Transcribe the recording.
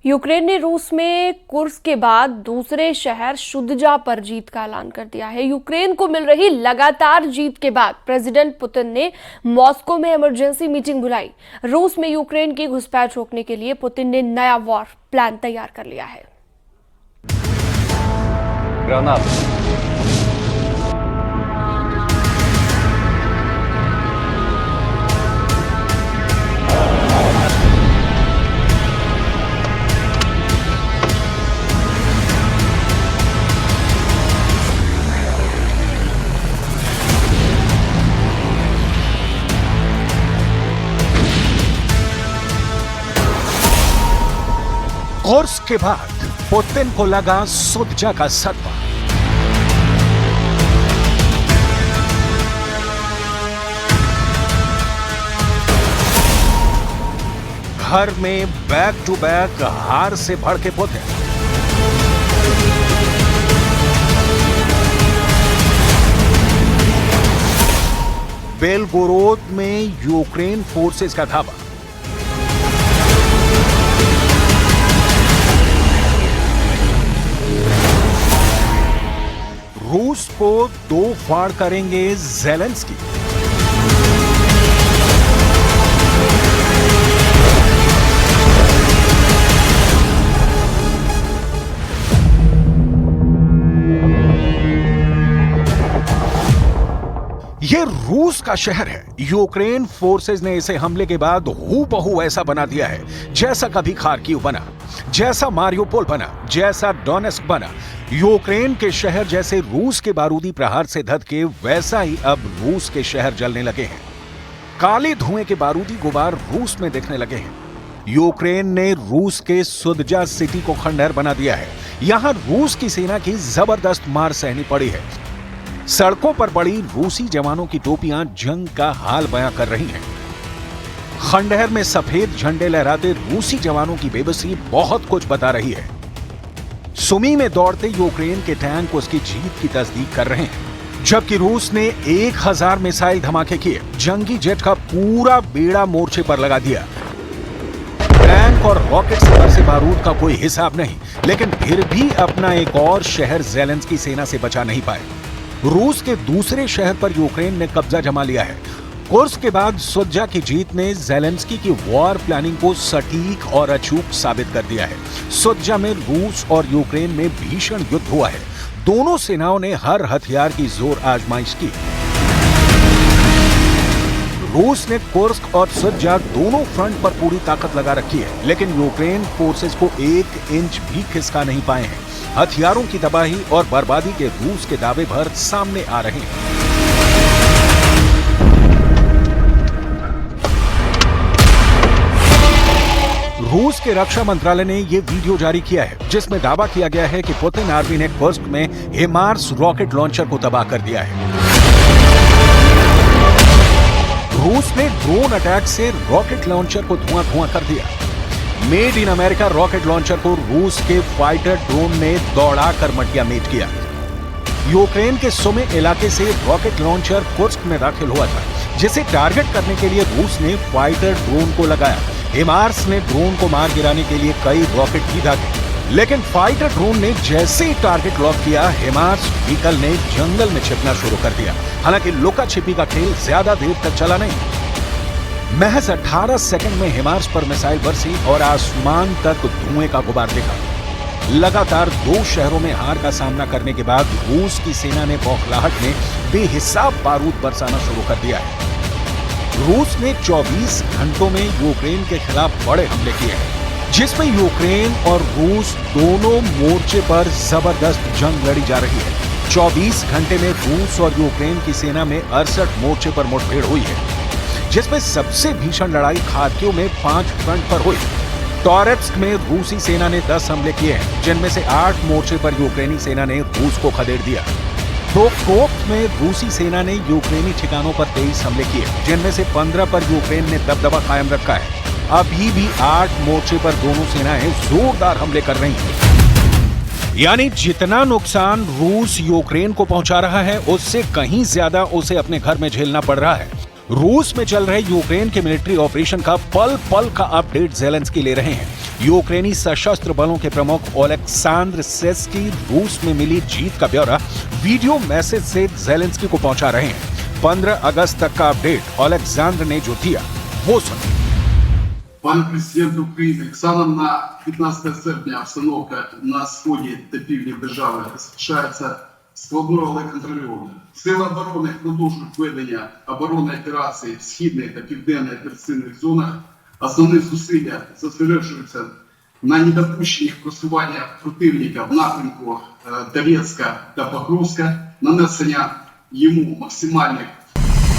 Ukraine ने रूस में कुर्स्क के बाद दूसरे शहर शुद्जा पर जीत का ऐलान कर दिया है। यूक्रेन को मिल रही लगातार जीत के बाद प्रेसिडेंट पुतिन ने मॉस्को में इमरजेंसी मीटिंग बुलाई। रूस में यूक्रेन की घुसपैठ रोकने के लिए पुतिन ने नया वॉर प्लान तैयार कर लिया है। कुर्स्क के बाद पुतिन को लगा सुदजा का सदमा। घर में बैक टू बैक हार से भड़के पुतिन। बेलगोरोद में यूक्रेन फोर्सेस का धावा। रूस को दो फाड़ करेंगे ज़ेलेंस्की। ये रूस का शहर है। यूक्रेन फोर्सेस ने इसे हमले के बाद हूबहू ऐसा बना दिया है जैसा कभी खार्किव बना, जैसा मारियोपोल बना, जैसा डोनेस्क बना। यूक्रेन के शहर जैसे रूस के बारूदी प्रहार से धधके, वैसा ही अब रूस के शहर जलने लगे हैं। काले धुएं के बारूदी गुबार रूस में दिखने लगे हैं। यूक्रेन ने रूस के सुदजा सिटी को खंडहर बना दिया है। यहां रूस की सेना की जबरदस्त मार सहनी पड़ी है। सड़कों पर पड़ी रूसी जवानों की टोपियां जंग का हाल बयां कर रही हैं। खंडहर में सफेद झंडे लहराते रूसी जवानों की बेबसी बहुत कुछ बता रही है। सुमी में दौड़ते यूक्रेन के टैंक उसकी जीत की तस्दीक कर रहे हैं, जबकि रूस ने 1000 मिसाइल धमाके किए। जंगी जेट का पूरा बेड़ा मोर्चे पर लगा दिया। टैंक और रॉकेट से बरसे बारूद का कोई हिसाब नहीं, लेकिन फिर भी अपना एक और शहर ज़ेलेंस्की सेना से बचा नहीं पाए। रूस के दूसरे शहर पर यूक्रेन ने कब्जा जमा लिया है। कुर्स्क के बाद सुदजा की जीत ने ज़ेलेंस्की की वॉर प्लानिंग को सटीक और अचूक साबित कर दिया है। सुदजा में रूस और यूक्रेन में भीषण युद्ध हुआ है। दोनों सेनाओं ने हर हथियार की जोर आजमाइश की। रूस ने कुर्स्क और सुदजा दोनों फ्रंट पर पूरी ताकत लगा रखी है, लेकिन यूक्रेन फोर्सेस को 1 इंच भी खिसका नहीं पाए हैं। हथियारों की तबाही और बर्बादी के रूस के दावे भर सामने आ रहे हैं। रूस के रक्षा मंत्रालय ने यह वीडियो जारी किया है, जिसमें दावा किया गया है कि पुतिन आर्मी ने कुर्स्क में हिमार्स रॉकेट लॉन्चर को तबाह कर दिया है। रूस ने ड्रोन अटैक से रॉकेट लॉन्चर को धुआं कर दिया। Made in America rocket launcher को रूस के फाइटर ड्रोन ने दौड़ाकर मटिया मेट किया। यूक्रेन के सुमी इलाके से रॉकेट लॉन्चर कुर्स्क में दाखिल हुआ था, जिसे टारगेट करने के लिए रूस ने फाइटर ड्रोन को लगाया। हिमार्स ने ड्रोन को मार गिराने के लिए कई रॉकेट भी दागे, लेकिन फाइटर ड्रोन ने जैसे ही टारगेट लॉक किया, हिमार्स व्हीकल ने जंगल में छिपना शुरू कर दिया। हालांकि लुका छिपी का खेल ज्यादा देर तक चला नहीं। महज 18 सेकंड में हिमार्स पर मिसाइल बरसी और आसमान तक धुएं का गुबार दिखा। लगातार 2 शहरों में हार का सामना करने के बाद रूस की सेना ने बौखलाहट में बेहिसाब बारूद बरसाना शुरू कर दिया है। रूस ने 24 घंटों में यूक्रेन के खिलाफ बड़े हमले किए हैं, जिसमें यूक्रेन और रूस दोनों मोर्चे पर जबरदस्त जंग लड़ी जा रही है। 24 घंटे में रूस और यूक्रेन की सेना में 68 मोर्चे पर मुठभेड़ हुई है, जिसमें सबसे भीषण लड़ाई खार्किव में 5 फ्रंट पर हुई। टॉरेट्स्क में रूसी सेना ने 10 हमले किए हैं, जिनमें से 8 मोर्चे पर यूक्रेनी सेना ने रूस को खदेड़ दिया। पोक्रोव्स्क में रूसी सेना ने यूक्रेनी ठिकानों पर 23 हमले किए, जिनमें से 15 पर यूक्रेन ने दबदबा कायम रखा है। अभी भी 8 मोर्चे पर दोनों सेनाएं जोरदार हमले कर रही हैं। यानी जितना नुकसान रूस यूक्रेन को पहुंचा रहा है, उससे कहीं ज्यादा उसे अपने घर में झेलना पड़ रहा है। रूस में चल रहे यूक्रेन के मिलिट्री ऑपरेशन का पल पल का अपडेट ज़ेलेंस्की ले रहे हैं। यूक्रेनी सशस्त्र बलों के प्रमुख ओलेक्सांद्र सेस्की रूस में मिली जीत का ब्यौरा वीडियो मैसेज से ज़ेलेंस्की को पहुंचा रहे हैं। 15 अगस्त तक का अपडेट ओलेक्सांद्र ने जो दिया वो सुनिए। Пане президент України, станом на 15 серпня обстановка на сході та півдні держави залишається складною, але контрольованою. Сили оборони продовжують ведення оборонної операції в східних та південних операційних зонах. Основні зусилля зосереджуються на недопущенні просування противника в напрямку Донецька та Покровська, нанесення йому максимальних